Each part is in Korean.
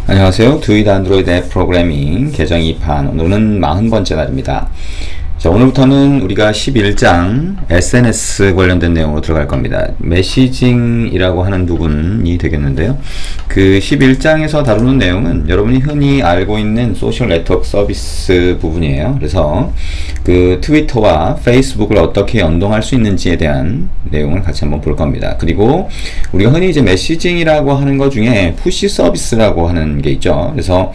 안녕하세요. 두이드 안드로이드 앱 프로그래밍 계정 2판 오늘은 40번째 날입니다. 자, 오늘부터는 우리가 11장 SNS 관련된 내용으로 들어갈 겁니다. 메시징이라고 하는 부분이 되겠는데요. 그 11장에서 다루는 내용은 여러분이 흔히 알고 있는 소셜 네트워크 서비스 부분이에요. 그래서 그 트위터와 페이스북을 어떻게 연동할 수 있는지에 대한 내용을 같이 한번 볼 겁니다. 그리고 우리가 흔히 이제 메시징이라고 하는 것 중에 푸시 서비스라고 하는 게 있죠. 그래서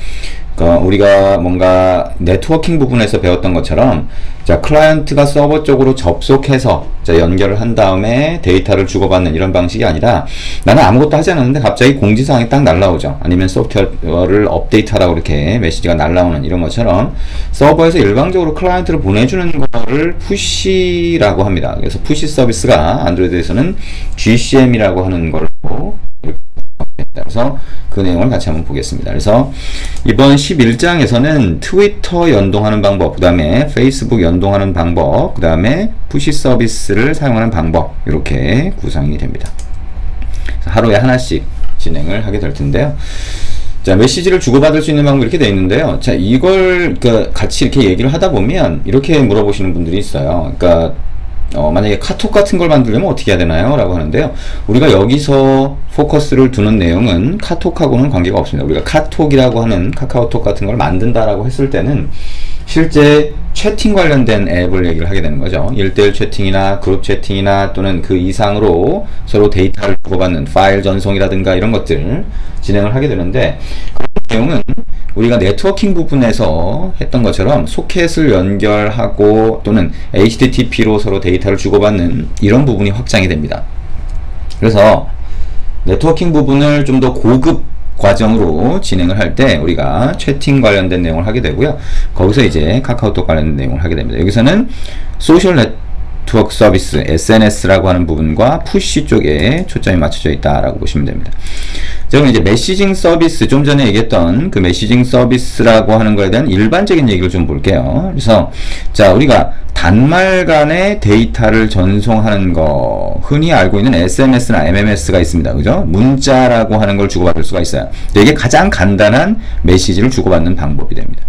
우리가 뭔가 네트워킹 부분에서 배웠던 것처럼 자, 클라이언트가 서버 쪽으로 접속해서 자, 연결을 한 다음에 데이터를 주고받는 이런 방식이 아니라 나는 아무것도 하지 않았는데 갑자기 공지사항이 딱 날라오죠. 아니면 소프트웨어를 업데이트하라고 이렇게 메시지가 날라오는 이런 것처럼 서버에서 일방적으로 클라이언트를 보내주는 거를 푸시라고 합니다. 그래서 푸시 서비스가 안드로이드에서는 GCM이라고 하는 걸로 그래서 그 내용을 같이 한번 보겠습니다. 그래서 이번 11장에서는 트위터 연동하는 방법, 그 다음에 페이스북 연동하는 방법, 그 다음에 푸시 서비스를 사용하는 방법, 이렇게 구성이 됩니다. 하루에 하나씩 진행을 하게 될 텐데요. 자, 메시지를 주고받을 수 있는 방법이 이렇게 되어 있는데요. 자, 이걸 같이 이렇게 얘기를 하다 보면 이렇게 물어보시는 분들이 있어요. 그러니까 만약에 카톡 같은 걸 만들려면 어떻게 해야 되나요? 라고 하는데요. 우리가 여기서 포커스를 두는 내용은 카톡하고는 관계가 없습니다. 우리가 카톡이라고 하는 카카오톡 같은 걸 만든다라고 했을 때는 실제 채팅 관련된 앱을 얘기를 하게 되는 거죠. 1대1 채팅이나 그룹 채팅이나 또는 그 이상으로 서로 데이터를 주고받는 파일 전송이라든가 이런 것들 진행을 하게 되는데 그 내용은 우리가 네트워킹 부분에서 했던 것처럼 소켓을 연결하고 또는 HTTP로 서로 데이터를 주고받는 이런 부분이 확장이 됩니다. 그래서 네트워킹 부분을 좀 더 고급 과정으로 진행을 할 때 우리가 채팅 관련된 내용을 하게 되고요. 거기서 이제 카카오톡 관련된 내용을 하게 됩니다. 여기서는 소셜 네트워크 서비스 SNS라고 하는 부분과 푸시 쪽에 초점이 맞춰져 있다라고 보시면 됩니다. 자, 그럼 이제 메시징 서비스, 좀 전에 얘기했던 그 메시징 서비스라고 하는 거에 대한 일반적인 얘기를 좀 볼게요. 그래서 자, 우리가 단말 간의 데이터를 전송하는 거, 흔히 알고 있는 SMS나 MMS가 있습니다. 그죠? 문자라고 하는 걸 주고받을 수가 있어요. 이게 가장 간단한 메시지를 주고받는 방법이 됩니다.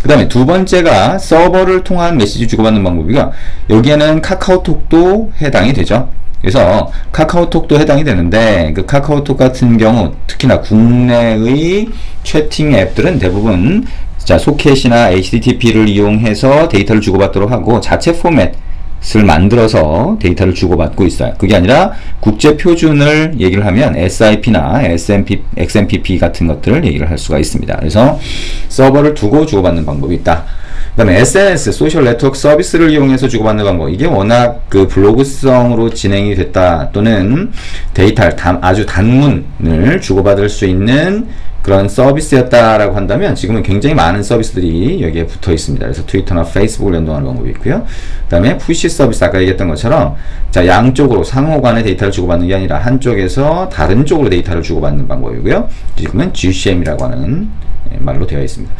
그 다음에 두 번째가 서버를 통한 메시지 주고받는 방법이가, 여기에는 카카오톡도 해당이 되죠. 그래서 카카오톡도 해당이 되는데 그 카카오톡 같은 경우 특히나 국내의 채팅 앱들은 대부분 자, 소켓이나 HTTP를 이용해서 데이터를 주고받도록 하고 자체 포맷을 만들어서 데이터를 주고받고 있어요. 그게 아니라 국제 표준을 얘기를 하면 SIP나 XMPP 같은 것들을 얘기를 할 수가 있습니다. 그래서 서버를 두고 주고받는 방법이 있다. 그 다음에 SNS, 소셜 네트워크 서비스를 이용해서 주고받는 방법. 이게 워낙 그 블로그성으로 진행이 됐다 또는 데이터를 아주 단문을 주고받을 수 있는 그런 서비스였다라고 한다면 지금은 굉장히 많은 서비스들이 여기에 붙어 있습니다. 그래서 트위터나 페이스북을 연동하는 방법이 있고요. 그 다음에 푸시 서비스, 아까 얘기했던 것처럼 자, 양쪽으로 상호 간의 데이터를 주고받는 게 아니라 한쪽에서 다른 쪽으로 데이터를 주고받는 방법이고요. 지금은 GCM이라고 하는 말로 되어 있습니다.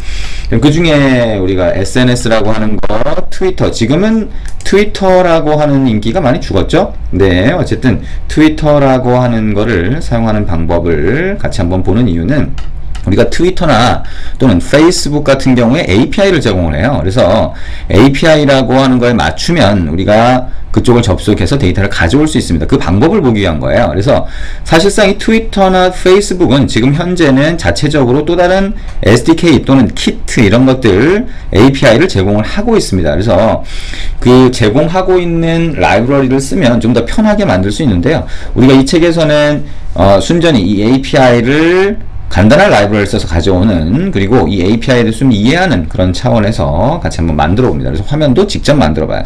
그 중에 우리가 SNS라고 하는 거, 트위터, 지금은 트위터라고 하는 인기가 많이 죽었죠? 네, 어쨌든 트위터라고 하는 거를 사용하는 방법을 같이 한번 보는 이유는 우리가 트위터나 또는 페이스북 같은 경우에 API를 제공을 해요. 그래서 API라고 하는 거에 맞추면 우리가 그쪽을 접속해서 데이터를 가져올 수 있습니다. 그 방법을 보기 위한 거예요. 그래서 사실상 이 트위터나 페이스북은 지금 현재는 자체적으로 또 다른 SDK 또는 키트 이런 것들 API를 제공을 하고 있습니다. 그래서 그 제공하고 있는 라이브러리를 쓰면 좀 더 편하게 만들 수 있는데요. 우리가 이 책에서는 순전히 이 API를 간단한 라이브러리를 써서 가져오는, 그리고 이 API를 좀 이해하는 그런 차원에서 같이 한번 만들어 봅니다. 그래서 화면도 직접 만들어 봐요.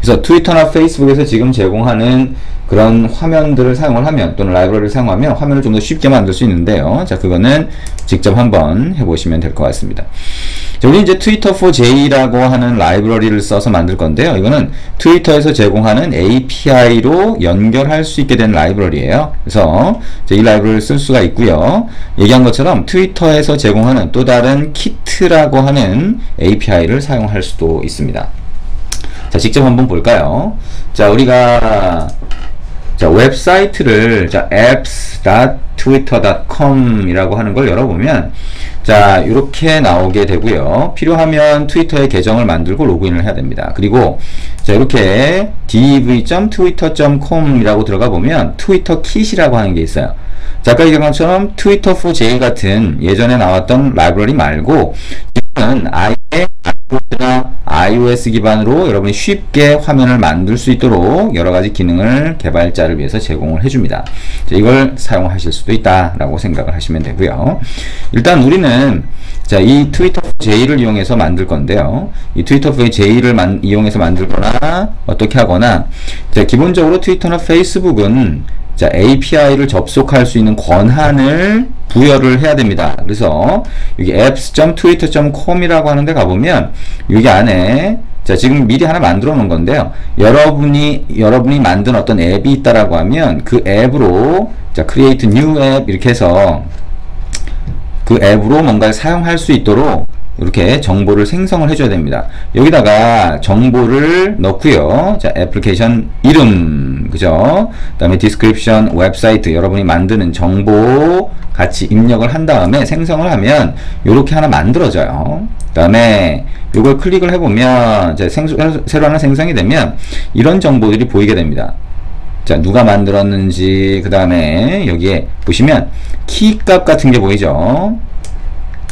그래서 트위터나 페이스북에서 지금 제공하는 그런 화면들을 사용을 하면 또는 라이브러리를 사용하면 화면을 좀 더 쉽게 만들 수 있는데요. 자, 그거는 직접 한번 해보시면 될 것 같습니다. 자, 우리 이제 트위터4j라고 하는 라이브러리를 써서 만들 건데요. 이거는 트위터에서 제공하는 API로 연결할 수 있게 된 라이브러리예요. 그래서 이 라이브러리를 쓸 수가 있고요. 얘기한 것처럼 트위터에서 제공하는 또 다른 키트라고 하는 API를 사용할 수도 있습니다. 자, 직접 한번 볼까요? 자, 우리가 자, 웹사이트를 자, apps.twitter.com 이라고 하는 걸 열어보면 자, 이렇게 나오게 되고요. 필요하면 트위터의 계정을 만들고 로그인을 해야 됩니다. 그리고 자, 이렇게 dev.twitter.com 이라고 들어가 보면 트위터 킷이라고 하는 게 있어요. 자, 아까 얘기한 것처럼 트위터 for J 같은 예전에 나왔던 라이브러리 말고 이거는 아예 안드로이드나 iOS 기반으로 여러분이 쉽게 화면을 만들 수 있도록 여러가지 기능을 개발자를 위해서 제공을 해줍니다. 자, 이걸 사용하실 수도 있다라고 생각을 하시면 되고요. 일단 우리는 자, 이 트위터 J를 이용해서 만들 건데요. 이 트위터 J를 이용해서 만들거나 어떻게 하거나 자, 기본적으로 트위터나 페이스북은 자, API를 접속할 수 있는 권한을 부여를 해야 됩니다. 그래서 여기 apps.twitter.com 이라고 하는데 가보면 여기 안에 자, 지금 미리 하나 만들어 놓은 건데요. 여러분이 만든 어떤 앱이 있다라고 하면 그 앱으로 자, create new app 이렇게 해서 그 앱으로 뭔가를 사용할 수 있도록 이렇게 정보를 생성을 해줘야 됩니다. 여기다가 정보를 넣고요. 자, 애플리케이션 이름, 그죠? 그 다음에 디스크립션, 웹사이트, 여러분이 만드는 정보 같이 입력을 한 다음에 생성을 하면 이렇게 하나 만들어져요. 그 다음에 이걸 클릭을 해보면 새로 하나 생성이 되면 이런 정보들이 보이게 됩니다. 자, 누가 만들었는지, 그 다음에 여기에 보시면 키값 같은 게 보이죠?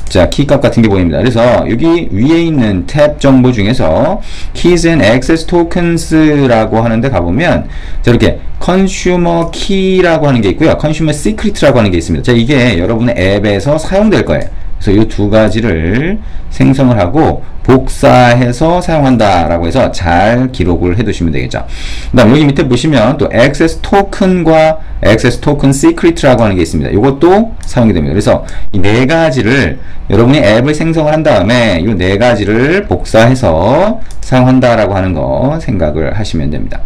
자, 키값 같은 게 보입니다. 그래서 여기 위에 있는 탭 정보 중에서 Keys and Access Tokens라고 하는데 가보면 자, 이렇게 Consumer Key라고 하는 게 있고요. Consumer Secret라고 하는 게 있습니다. 자, 이게 여러분의 앱에서 사용될 거예요. 그래서 이 두 가지를 생성을 하고 복사해서 사용한다라고 해서 잘 기록을 해두시면 되겠죠. 그 다음 여기 밑에 보시면 또 Access Token과 Access Token Secret라고 하는 게 있습니다. 이것도 사용이 됩니다. 그래서 이 네 가지를 여러분이 앱을 생성을 한 다음에 이 네 가지를 복사해서 사용한다라고 하는 거 생각을 하시면 됩니다.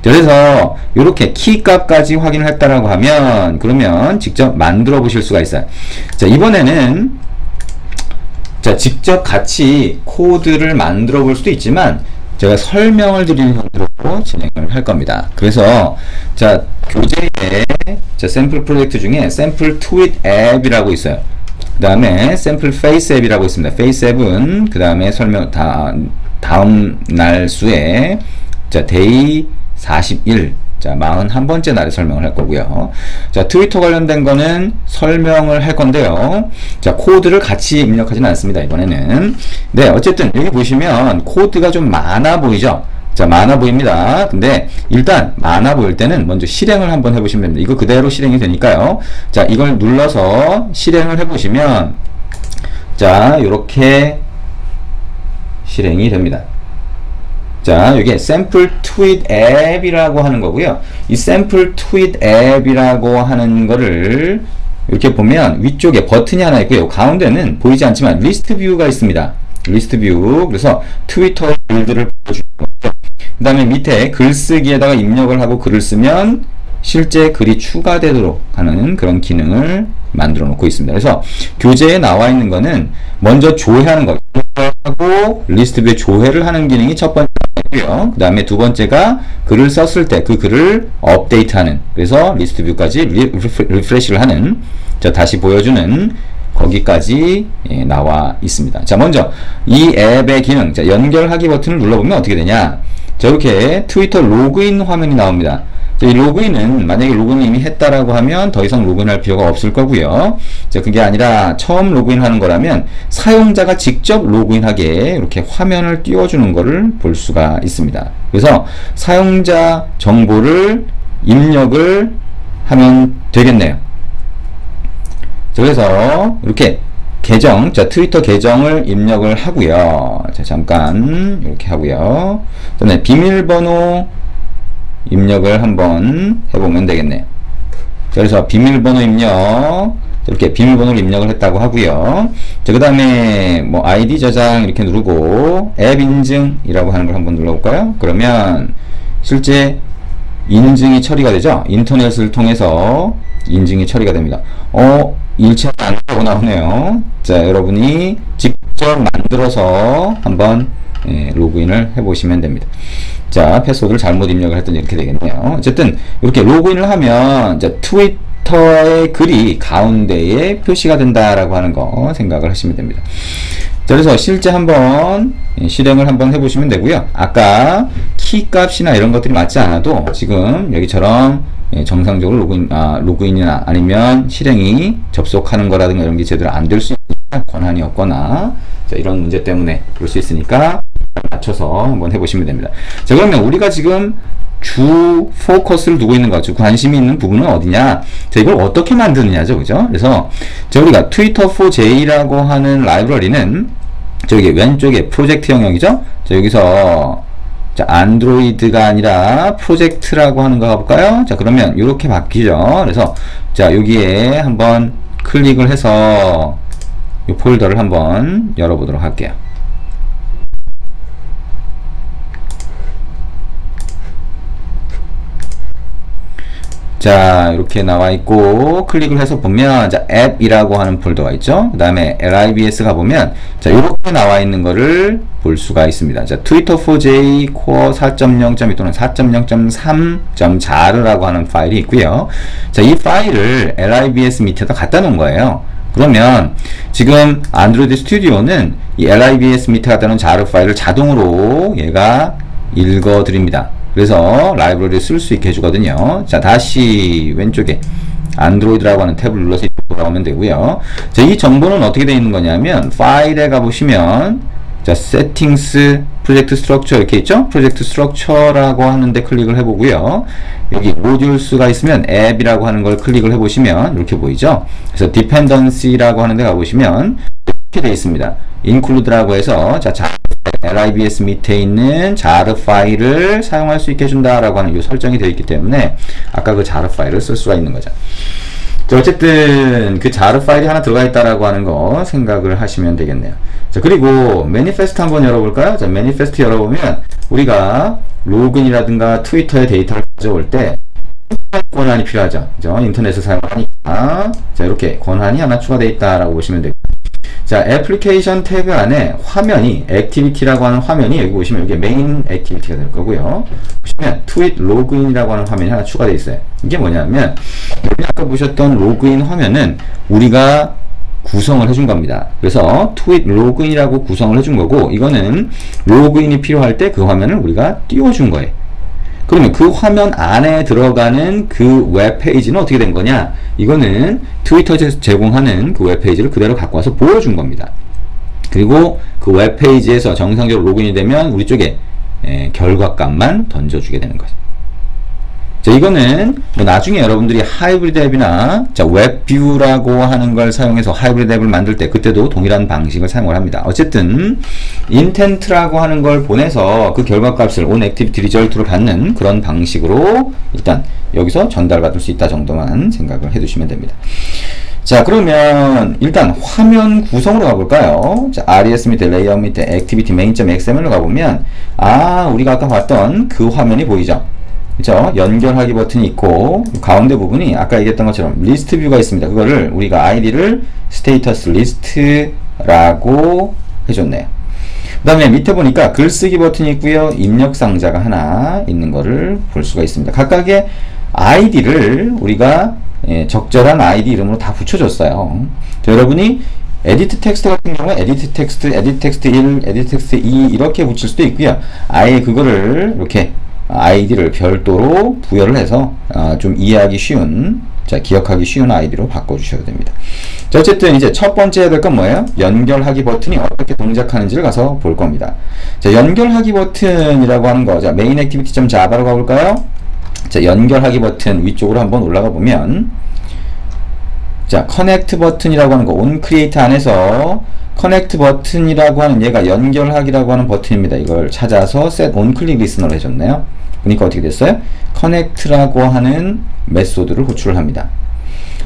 그래서 이렇게 키값까지 확인을 했다라고 하면 그러면 직접 만들어 보실 수가 있어요. 자, 이번에는 자, 직접 같이 코드를 만들어 볼 수도 있지만 제가 설명을 드리는 형태로 진행을 할 겁니다. 그래서 자, 교재에 자, 샘플 프로젝트 중에 샘플 트윗 앱이라고 있어요. 그 다음에 샘플 페이스 앱이라고 있습니다. 페이스 앱은 그 다음에 설명 다음 날 수에 자, 데이 41 자, 41번째 날에 설명을 할 거고요. 자, 트위터 관련된 거는 설명을 할 건데요. 자, 코드를 같이 입력하지는 않습니다, 이번에는. 네, 어쨌든 여기 보시면 코드가 좀 많아 보이죠? 자, 많아 보입니다. 근데 일단 많아 보일 때는 먼저 실행을 한번 해보시면 됩니다. 이거 그대로 실행이 되니까요. 자, 이걸 눌러서 실행을 해보시면 자, 요렇게 실행이 됩니다. 자, 여기 샘플 트윗 앱이라고 하는 거고요. 이 샘플 트윗 앱이라고 하는 거를 이렇게 보면 위쪽에 버튼이 하나 있고요. 가운데는 보이지 않지만 리스트 뷰가 있습니다. 리스트 뷰. 그래서 트위터 글들을 보여주는 거죠. 그 다음에 밑에 글쓰기에다가 입력을 하고 글을 쓰면 실제 글이 추가되도록 하는 그런 기능을 만들어 놓고 있습니다. 그래서 교재에 나와 있는 거는 먼저 조회하는 거 하고 리스트 뷰에 조회를 하는 기능이 첫 번째고요. 그 다음에 두 번째가 글을 썼을 때 그 글을 업데이트하는, 그래서 리스트 뷰까지 리프레시를 하는, 자, 다시 보여주는 거기까지 나와 있습니다. 자, 먼저 이 앱의 기능, 자, 연결하기 버튼을 눌러보면 어떻게 되냐. 자, 이렇게 트위터 로그인 화면이 나옵니다. 자, 이 로그인은 만약에 로그인을 이미 했다라고 하면 더 이상 로그인할 필요가 없을 거고요. 자, 그게 아니라 처음 로그인하는 거라면 사용자가 직접 로그인하게 이렇게 화면을 띄워주는 거를 볼 수가 있습니다. 그래서 사용자 정보를 입력을 하면 되겠네요. 자, 그래서 이렇게 계정, 자, 트위터 계정을 입력을 하고요. 자, 잠깐 이렇게 하고요. 그다음에 비밀번호 입력을 한번 해보면 되겠네요. 자, 그래서 비밀번호 입력, 이렇게 비밀번호를 입력을 했다고 하고요. 자, 그 다음에 뭐 아이디 저장 이렇게 누르고 앱 인증이라고 하는 걸 한번 눌러볼까요? 그러면 실제 인증이 처리가 되죠. 인터넷을 통해서 인증이 처리가 됩니다. 일치하지 않다고 나오네요. 자, 여러분이 직접 만들어서 한번 로그인을 해보시면 됩니다. 자, 패스워드를 잘못 입력을 했더니 이렇게 되겠네요. 어쨌든 이렇게 로그인을 하면 이제 트위터의 글이 가운데에 표시가 된다라고 하는 거 생각을 하시면 됩니다. 자, 그래서 실제 한번 실행을 한번 해보시면 되고요. 아까 키 값이나 이런 것들이 맞지 않아도 지금 여기처럼 정상적으로 로그인이나 아니면 실행이 접속하는 거라든가 이런 게 제대로 안 될 수 있는 권한이 없거나 자, 이런 문제 때문에 그럴 수 있으니까 맞춰서 한번 해보시면 됩니다. 자, 그러면 우리가 지금 주 포커스를 두고 있는 거죠. 관심이 있는 부분은 어디냐? 자, 이걸 어떻게 만드느냐죠. 그죠? 그래서 자, 우리가 Twitter4j라고 하는 라이브러리는 저기 왼쪽에 프로젝트 영역이죠. 자, 여기서 자, 안드로이드가 아니라 프로젝트라고 하는 거 가볼까요? 자, 그러면 이렇게 바뀌죠. 그래서 자, 여기에 한번 클릭을 해서 이 폴더를 한번 열어보도록 할게요. 자, 이렇게 나와 있고 클릭을 해서 보면 자, 앱이라고 하는 폴더가 있죠. 그 다음에 libs 가보면 자, 이렇게 나와 있는 거를 볼 수가 있습니다. 자, Twitter4j core 4.0.2 또는 4.0.3.4라고 하는 파일이 있고요. 자, 이 파일을 libs 밑에다 갖다 놓은 거예요. 그러면 지금 안드로이드 스튜디오는 이 libs 밑에 갖다 놓은 자르 파일을 자동으로 얘가 읽어 드립니다. 그래서 라이브러리를 쓸 수 있게 해주거든요. 자, 다시 왼쪽에 안드로이드라고 하는 탭을 눌러서 돌아오면 되고요. 자, 이 정보는 어떻게 되어 있는 거냐면 파일에 가보시면 자, 세팅스 프로젝트 스트럭처 이렇게 있죠? 프로젝트 스트럭처라고 하는데 클릭을 해보고요. 여기 모듈스가 있으면 앱이라고 하는 걸 클릭을 해보시면 이렇게 보이죠? 그래서 디펜던시라고 하는 데 가보시면 이렇게 되어 있습니다. include라고 해서 자, libs 밑에 있는 jar 파일을 사용할 수 있게 해준다라고 하는 이 설정이 되어 있기 때문에 아까 그 jar 파일을 쓸 수가 있는 거죠. 자, 어쨌든 그 jar 파일이 하나 들어가 있다라고 하는 거 생각을 하시면 되겠네요. 자, 그리고 매니페스트 한번 열어볼까요? 자, 매니페스트 열어보면 우리가 로그인이라든가 트위터의 데이터를 가져올 때 권한이 필요하죠. 그죠? 인터넷을 사용하니까 자, 이렇게 권한이 하나 추가되어 있다라고 보시면 되고, 자, 애플리케이션 태그 안에 화면이 액티비티라고 하는 화면이 여기 보시면 여기 메인 액티비티가 될 거고요. 보시면 트윗 로그인이라고 하는 화면이 하나 추가되어 있어요. 이게 뭐냐면 여기 아까 보셨던 로그인 화면은 우리가 구성을 해준 겁니다. 그래서 트윗 로그인이라고 구성을 해준 거고, 이거는 로그인이 필요할 때 그 화면을 우리가 띄워준 거예요. 그러면 그 화면 안에 들어가는 그 웹페이지는 어떻게 된 거냐? 이거는 트위터에서 제공하는 그 웹페이지를 그대로 갖고 와서 보여준 겁니다. 그리고 그 웹페이지에서 정상적으로 로그인이 되면 우리 쪽에 결과값만 던져주게 되는 거죠. 자, 이거는 뭐 나중에 여러분들이 하이브리드 앱이나 자, 웹뷰라고 하는 걸 사용해서 하이브리드 앱을 만들 때 그때도 동일한 방식을 사용을 합니다. 어쨌든 인텐트라고 하는 걸 보내서 그 결과값을 on activity result로 받는 그런 방식으로 일단 여기서 전달받을 수 있다 정도만 생각을 해두시면 됩니다. 자, 그러면 일단 화면 구성으로 가볼까요? 자, res 밑에 레이아웃 밑에 activity main.xml로 가보면 우리가 아까 봤던 그 화면이 보이죠? 그죠? 연결하기 버튼이 있고 가운데 부분이 아까 얘기했던 것처럼 리스트 뷰가 있습니다. 그거를 우리가 아이디를 스테이터스 리스트라고 해줬네요. 그 다음에 밑에 보니까 글쓰기 버튼이 있고요. 입력 상자가 하나 있는 거를 볼 수가 있습니다. 각각의 아이디를 우리가 적절한 아이디 이름으로 다 붙여줬어요. 자, 여러분이 에디트 텍스트 같은 경우에 에디트 텍스트 1, 에디트 텍스트 2 이렇게 붙일 수도 있고요. 아예 그거를 이렇게 아이디를 별도로 부여를 해서 좀 이해하기 쉬운, 자, 기억하기 쉬운 아이디로 바꿔주셔도 됩니다. 자, 어쨌든 이제 첫 번째 해야 될 건 뭐예요? 연결하기 버튼이 어떻게 동작하는지를 가서 볼 겁니다. 자, 연결하기 버튼이라고 하는 거, 자, main activity.java로 가볼까요? 자, 연결하기 버튼 위쪽으로 한번 올라가 보면, 자, connect 버튼이라고 하는 거, on create 안에서 커넥트 버튼이라고 하는 얘가 연결하기라고 하는 버튼입니다. 이걸 찾아서 set on click listener를 해줬네요. 그러니까 어떻게 됐어요? 커넥트라고 하는 메소드를 호출을 합니다.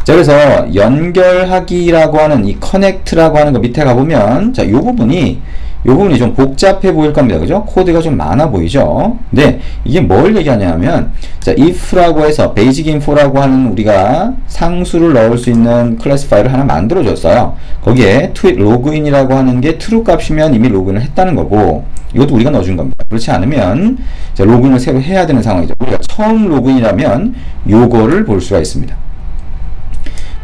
자, 그래서 연결하기라고 하는 이 커넥트라고 하는 거 밑에 가보면 자, 이 부분이 이 부분이 좀 복잡해 보일 겁니다. 그죠? 코드가 좀 많아 보이죠? 근데 이게 뭘 얘기하냐면, 자, if라고 해서 basic info라고 하는 우리가 상수를 넣을 수 있는 클래스 파일을 하나 만들어 줬어요. 거기에 tweet 로그인이라고 하는 게 true 값이면 이미 로그인을 했다는 거고, 이것도 우리가 넣어준 겁니다. 그렇지 않으면, 자, 로그인을 새로 해야 되는 상황이죠. 우리가 처음 로그인이라면 요거를 볼 수가 있습니다.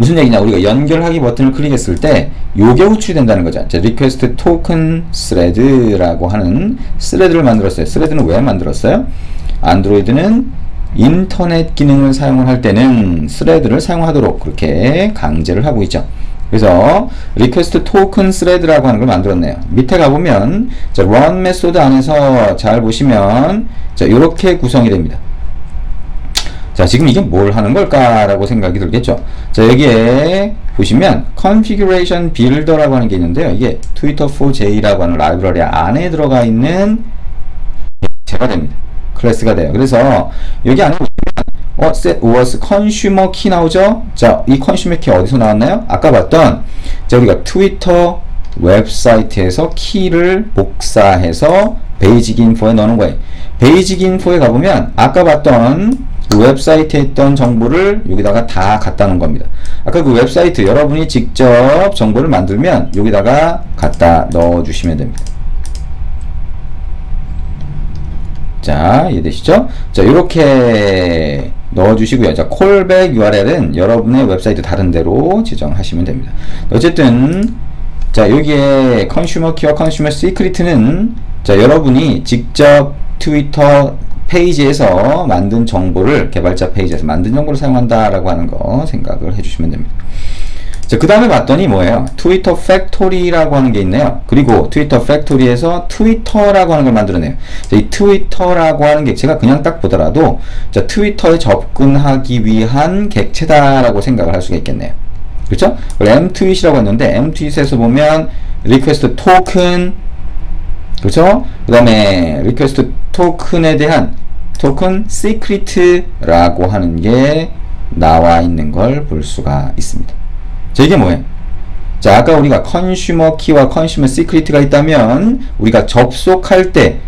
무슨 얘기냐? 우리가 연결하기 버튼을 클릭했을 때 요게 호출이 된다는 거죠. 자, request token thread라고 하는 스레드를 만들었어요. 스레드는 왜 만들었어요? 안드로이드는 인터넷 기능을 사용을 할 때는 스레드를 사용하도록 그렇게 강제를 하고 있죠. 그래서 request token thread라고 하는 걸 만들었네요. 밑에 가보면 자, run 메소드 안에서 잘 보시면 자, 이렇게 구성이 됩니다. 자, 지금 이게 뭘 하는 걸까라고 생각이 들겠죠. 자, 여기에 보시면 configuration builder라고 하는 게 있는데요. 이게 twitter4j라고 하는 라이브러리 안에 들어가 있는 제가 됩니다. 클래스가 돼요. 그래서 여기 안에 보시면 set was consumer key 나오죠. 자, 이 consumer key 어디서 나왔나요? 아까 봤던 자, 우리가 트위터 웹사이트에서 키를 복사해서 베이직 인포에 넣는 거예요. 베이직 인포에 가보면 아까 봤던 그 웹사이트에 있던 정보를 여기다가 다 갖다 놓은 겁니다. 아까 그 웹사이트 여러분이 직접 정보를 만들면 여기다가 갖다 넣어 주시면 됩니다. 자, 이해되시죠? 자, 이렇게 넣어 주시고요. 자, 콜백 URL은 여러분의 웹사이트 다른 데로 지정하시면 됩니다. 어쨌든 자, 여기에 컨슈머 키와 컨슈머 시크릿은 자, 여러분이 직접 트위터 페이지에서 만든 정보를 개발자 페이지에서 만든 정보를 사용한다라고 하는 거 생각을 해주시면 됩니다. 자, 그 다음에 봤더니 뭐예요? 트위터 팩토리라고 하는 게 있네요. 그리고 트위터 팩토리에서 트위터라고 하는 걸 만들어내요. 자, 이 트위터라고 하는 게 제가 그냥 딱 보더라도 자, 트위터에 접근하기 위한 객체다라고 생각을 할 수가 있겠네요. 그렇죠? mtweet이라고 했는데 mtweet에서 보면 request token 그렇죠? 그 다음에 request token에 대한 token secret라고 하는 게 나와 있는 걸 볼 수가 있습니다. 자, 이게 뭐예요? 자, 아까 우리가 consumer key와 consumer secret가 있다면 우리가 접속할 때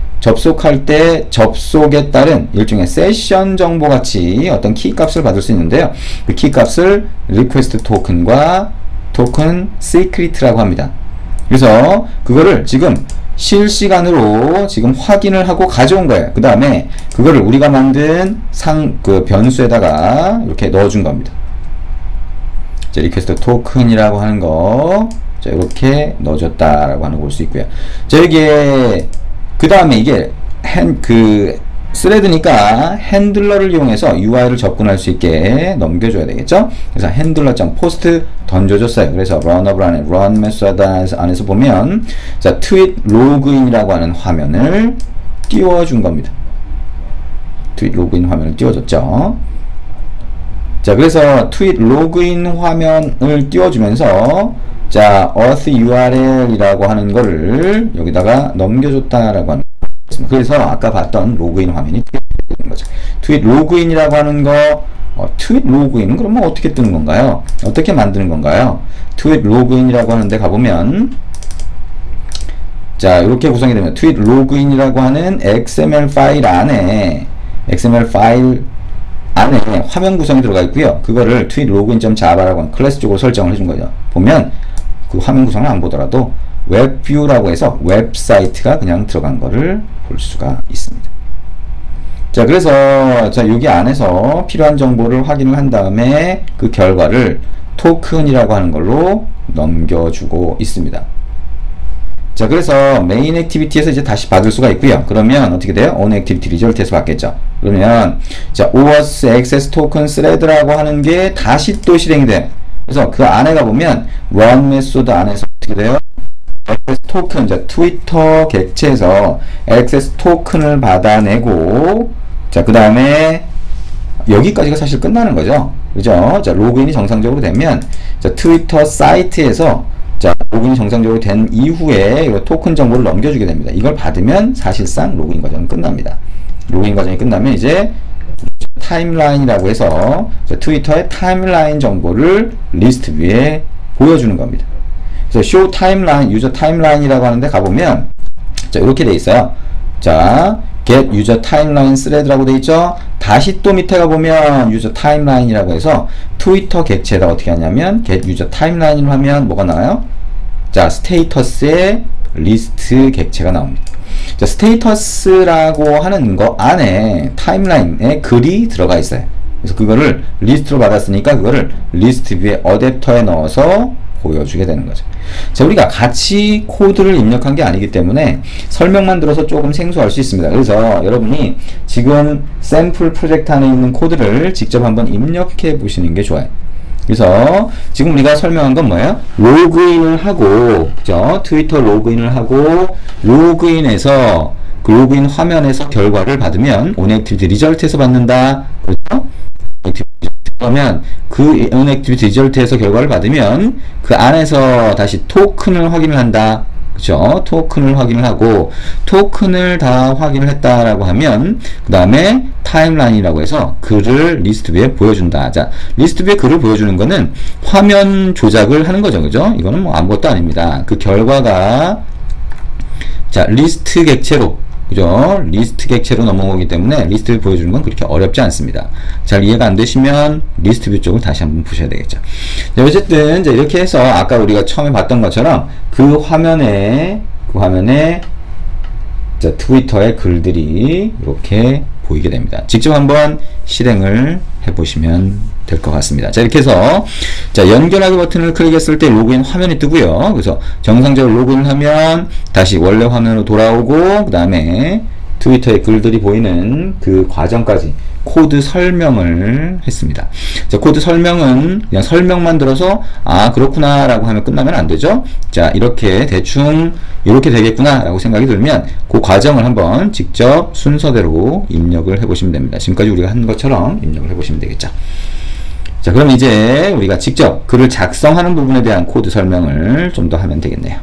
접속에 따른 일종의 세션 정보 같이 어떤 키 값을 받을 수 있는데요. 그 키 값을 request token과 token secret라고 합니다. 그래서 그거를 지금 실시간으로 지금 확인을 하고 가져온 거예요. 그 다음에 그거를 우리가 만든 그 변수에다가 이렇게 넣어준 겁니다. 자, request token이라고 하는 거, 자, 이렇게 넣어줬다라고 하는 걸 볼 수 있고요. 자, 여기에, 그 다음에 이게, 스레드니까 핸들러를 이용해서 UI를 접근할 수 있게 넘겨줘야 되겠죠? 그래서 handler.post 던져줬어요. 그래서 runable 안에 run method 안에서 보면 자, tweet log인이라고 하는 화면을 띄워준 겁니다. tweet login 화면을 띄워줬죠. 자, 그래서 tweet login 화면을 띄워주면서 자, auth URL이라고 하는 거를 여기다가 넘겨줬다라고 하는 그래서 아까 봤던 로그인 화면이 뜨는 거죠. 트윗 로그인이라고 하는 거, 트윗 로그인은 그러면 어떻게 뜨는 건가요? 어떻게 만드는 건가요? 트윗 로그인이라고 하는데 가보면 자, 이렇게 구성이 되면 트윗 로그인이라고 하는 XML 파일 안에 화면 구성이 들어가 있고요. 그거를 트윗 로그인.java라고 하는 클래스 쪽으로 설정을 해준 거죠. 보면 그 화면 구성을 안 보더라도 웹뷰라고 해서 웹사이트가 그냥 들어간 거를 볼 수가 있습니다. 자, 그래서 자, 여기 안에서 필요한 정보를 확인을 한 다음에 그 결과를 토큰이라고 하는 걸로 넘겨주고 있습니다. 자, 그래서 메인 액티비티에서 이제 다시 받을 수가 있고요. 그러면 어떻게 돼요? on activity result에서 받겠죠. 그러면 자, OAuth access token thread라고 하는 게 다시 또 실행이 돼요. 그래서 그 안에 가보면 run 메소드 안에서 어떻게 돼요? 액세스 토큰, 자, 트위터 객체에서 액세스 토큰을 받아내고, 자, 그 다음에 여기까지가 사실 끝나는 거죠. 그죠? 자, 로그인이 정상적으로 되면, 자, 트위터 사이트에서, 자, 로그인이 정상적으로 된 이후에 이 토큰 정보를 넘겨주게 됩니다. 이걸 받으면 사실상 로그인 과정은 끝납니다. 로그인 과정이 끝나면 이제 타임라인이라고 해서 자, 트위터의 타임라인 정보를 리스트 뷰에 보여주는 겁니다. 그래서 show timeline, 유저 타임라인이라고 하는데 가보면 자, 이렇게 돼 있어요. 자, get user timeline thread라고 돼 있죠. 다시 또 밑에 가보면 user timeline이라고 해서 트위터 객체에다 어떻게 하냐면 get user timeline을 하면 뭐가 나와요? 자, 스테이터스의 리스트 객체가 나옵니다. 자, 스테이터스라고 하는 거 안에 타임라인에 글이 들어가 있어요. 그래서 그거를 리스트로 받았으니까 그거를 리스트 뷰의 어댑터에 넣어서 보여주게 되는 거죠. 자, 우리가 같이 코드를 입력한 게 아니기 때문에 설명만 들어서 조금 생소할 수 있습니다. 그래서 여러분이 지금 샘플 프로젝트 안에 있는 코드를 직접 한번 입력해 보시는 게 좋아요. 그래서 지금 우리가 설명한 건 뭐예요? 로그인을 하고, 그죠? 트위터 로그인을 하고, 로그인해서 그 로그인 화면에서 결과를 받으면 온액티비티 리절트에서 받는다. 그렇죠? 그러면 그 온액티비티 리절트에서 결과를 받으면 그 안에서 다시 토큰을 확인을 한다. 그죠? 토큰을 확인을 하고, 토큰을 다 확인을 했다라고 하면 그 다음에 타임라인이라고 해서 글을 리스트 뷰에 보여준다. 자, 리스트 뷰에 글을 보여주는 거는 화면 조작을 하는 거죠. 그죠? 이거는 뭐 아무것도 아닙니다. 그 결과가 자, 리스트 객체로, 그죠? 리스트 객체로 넘어오기 때문에 리스트 뷰 보여주는 건 그렇게 어렵지 않습니다. 잘 이해가 안 되시면 리스트 뷰 쪽을 다시 한번 보셔야 되겠죠. 자, 어쨌든 이제 이렇게 해서 아까 우리가 처음에 봤던 것처럼 그 화면에 자, 트위터의 글들이 이렇게 보이게 됩니다. 직접 한번 실행을 해보시면 될 것 같습니다. 자, 이렇게 해서 자, 연결하기 버튼을 클릭했을 때 로그인 화면이 뜨고요. 그래서 정상적으로 로그인을 하면 다시 원래 화면으로 돌아오고 그 다음에 트위터의 글들이 보이는 그 과정까지 코드 설명을 했습니다. 자, 코드 설명은 그냥 설명만 들어서 아, 그렇구나 라고 하면 끝나면 안 되죠. 자, 이렇게 대충 이렇게 되겠구나 라고 생각이 들면 그 과정을 한번 직접 순서대로 입력을 해보시면 됩니다. 지금까지 우리가 한 것처럼 입력을 해보시면 되겠죠. 자, 그럼 이제 우리가 직접 글을 작성하는 부분에 대한 코드 설명을 좀 더 하면 되겠네요.